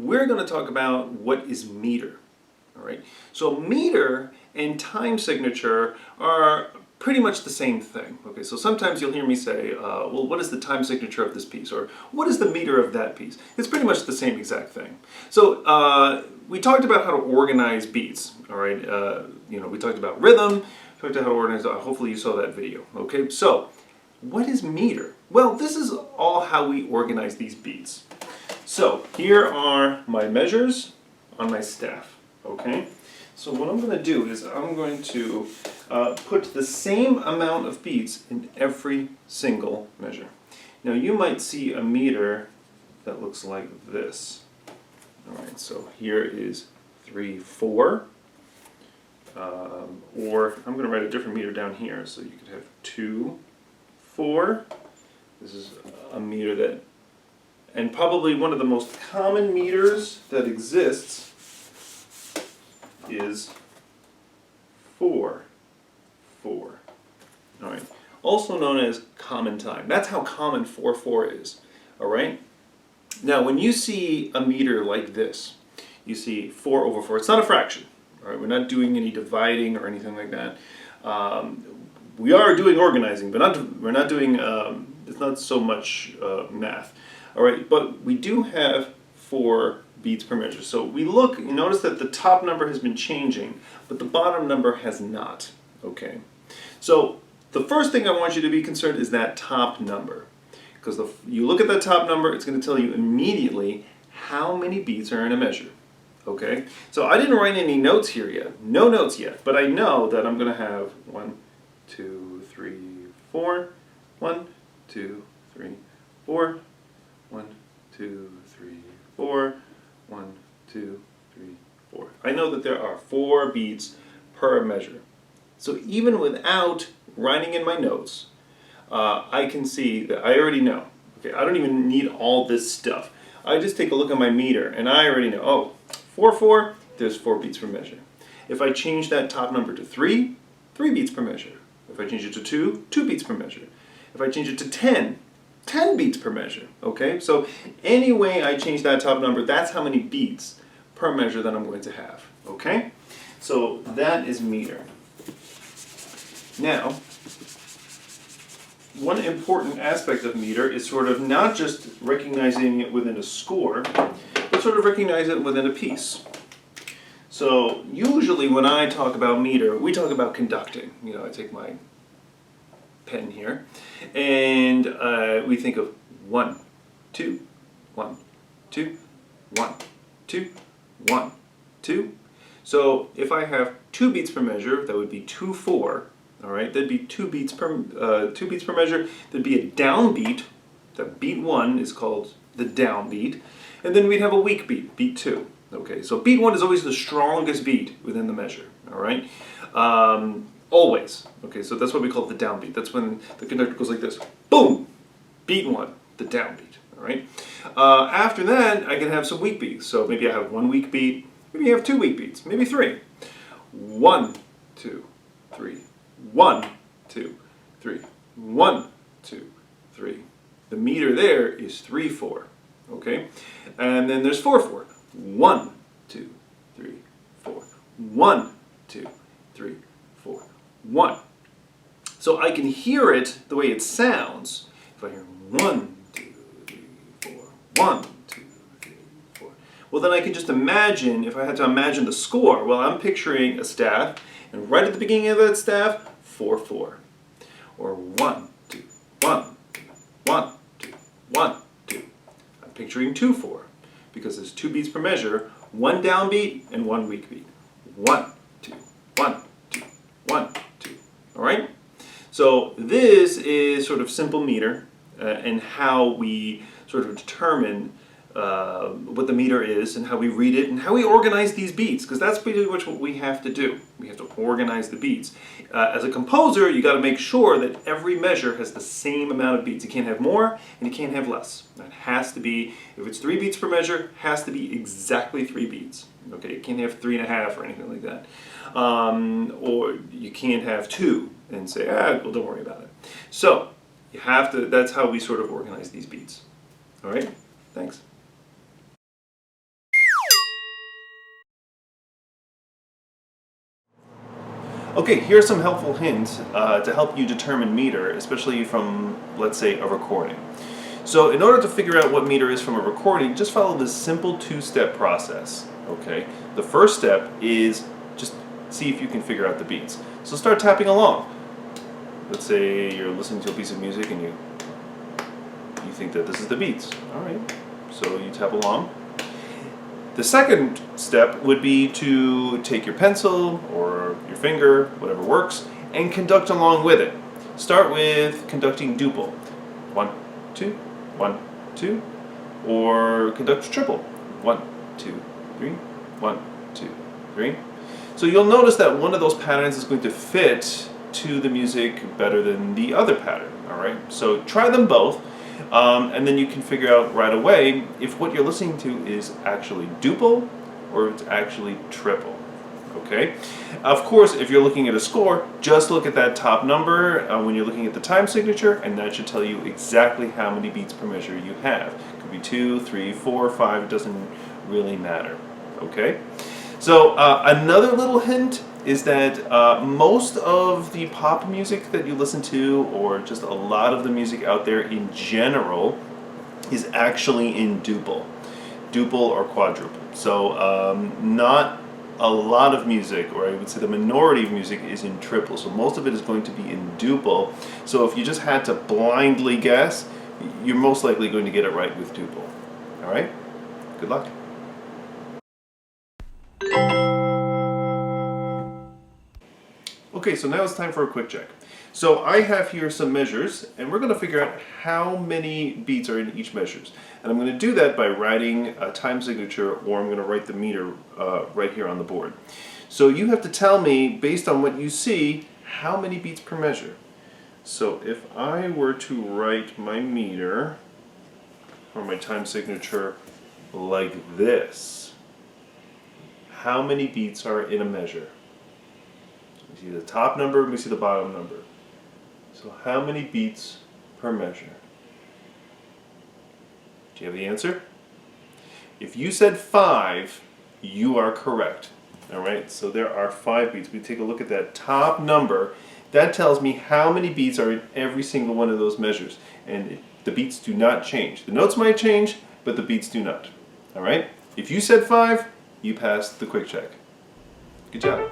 we're going to talk about what is meter. All right. So meter and time signature are pretty much the same thing. Okay, so sometimes you'll hear me say, well, what is the time signature of this piece? Or what is the meter of that piece? It's pretty much the same exact thing. So we talked about how to organize beats. All right, we talked about rhythm, talked about how to organize, hopefully you saw that video. Okay, so what is meter? Well, this is all how we organize these beats. So here are my measures on my staff. Okay, so what I'm going to do is I'm going to put the same amount of beats in every single measure. Now you might see a meter that looks like this. Alright, so here is 3, 4. Or I'm going to write a different meter down here. So you could have 2, 4. This is a meter that, and probably one of the most common meters that exists is 4, 4. All right. Also known as common time. That's how common 4, 4 is. All right. Now, when you see a meter like this, you see 4 over 4. It's not a fraction. All right. We're not doing any dividing or anything like that. We are doing organizing, but we're not doing. It's not so much math. All right. But we do have 4 beats per measure. So we look, you notice that the top number has been changing, but the bottom number has not. Okay. So the first thing I want you to be concerned is that top number. Because you look at that top number, it's going to tell you immediately how many beats are in a measure. Okay. So I didn't write any notes here yet. No notes yet. But I know that I'm going to have 1, 2, 3, 4. 1, 2, 3, 4. 1, 2, 3, 4. 1, 2, 3, 4. I know that there are 4 beats per measure. So even without writing in my notes, I can see that I already know. Okay, I don't even need all this stuff. I just take a look at my meter and I already know, oh, 4, 4, there's 4 beats per measure. If I change that top number to 3, 3 beats per measure. If I change it to 2, 2 beats per measure. If I change it to 10, 10 beats per measure, okay? So any way I change that top number, that's how many beats per measure that I'm going to have, okay? So that is meter. Now, one important aspect of meter is sort of not just recognizing it within a score, but sort of recognize it within a piece. So usually when I talk about meter, we talk about conducting. You know, I take my pen here, and we think of 1, 2, 1, 2, 1, 2, 1, 2. So if I have 2 beats per measure, that would be 2, 4. All right, that'd be 2 beats per measure. There'd be a downbeat. The beat 1 is called the downbeat, and then we'd have a weak beat, beat 2. Okay, so beat 1 is always the strongest beat within the measure. All right. Always. Okay, so that's what we call the downbeat. That's when the conductor goes like this. Boom! Beat 1, the downbeat. All right. After that, I can have some weak beats. So maybe I have 1 weak beat. Maybe I have 2 weak beats. Maybe 3. 1, 2, 3. 1, 2, 3. 1, 2, 3. The meter there is 3, 4. Okay. And then there's 4, 4. 1, 2, 3, 4. 1, 2, 3, 4. 1. So I can hear it the way it sounds. If I hear 1, 2, 3, 4, 1, 2, 3, 4. Well, then I can just imagine, if I had to imagine the score, well, I'm picturing a staff, and right at the beginning of that staff, 4, 4. Or 1, 2, 1, 2, 1, 2, 1, 2. I'm picturing 2, 4, because there's 2 beats per measure, 1 downbeat and 1 weak beat. 1, 2, 1, 2, 1, 2. All right? So this is sort of simple meter and how we sort of determine what the meter is and how we read it and how we organize these beats, because that's pretty much what we have to do. We have to organize the beats. As a composer, you got to make sure that every measure has the same amount of beats. You can't have more and you can't have less. It has to be, if it's 3 beats per measure, it has to be exactly 3 beats. Okay, you can't have 3.5 or anything like that. Or you can't have 2 and say, well, don't worry about it. So you have to, that's how we sort of organize these beats. All right, thanks. Okay, here are some helpful hints to help you determine meter, especially from, let's say, a recording. So in order to figure out what meter is from a recording, just follow this simple two-step process, okay? The first step is just see if you can figure out the beats. So start tapping along. Let's say you're listening to a piece of music and you think that this is the beats. All right, so you tap along. The second step would be to take your pencil or your finger, whatever works, and conduct along with it. Start with conducting duple. 1, 2, 1, 2, or conduct triple. 1, 2, 3, 1, 2, 3. So you'll notice that one of those patterns is going to fit to the music better than the other pattern. All right, so try them both. And then you can figure out right away if what you're listening to is actually duple or it's actually triple. Okay? Of course, if you're looking at a score, just look at that top number when you're looking at the time signature, and that should tell you exactly how many beats per measure you have. It could be 2, 3, 4, 5, it doesn't really matter. Okay? So another little hint is that most of the pop music that you listen to, or just a lot of the music out there in general, is actually in duple or quadruple. So not a lot of music, or I would say the minority of music, is in triple. So most of it is going to be in duple. So if you just had to blindly guess, you're most likely going to get it right with duple. All right? Good luck. Okay, so now it's time for a quick check. So I have here some measures, and we're going to figure out how many beats are in each measures. And I'm going to do that by writing a time signature, or I'm going to write the meter right here on the board. So you have to tell me, based on what you see, how many beats per measure. So if I were to write my meter, or my time signature, like this, how many beats are in a measure? We see the top number, we see the bottom number. So how many beats per measure? Do you have the answer? If you said 5, you are correct. All right, so there are 5 beats. We take a look at that top number. That tells me how many beats are in every single one of those measures. And the beats do not change. The notes might change, but the beats do not. All right? If you said 5, you passed the quick check. Good job.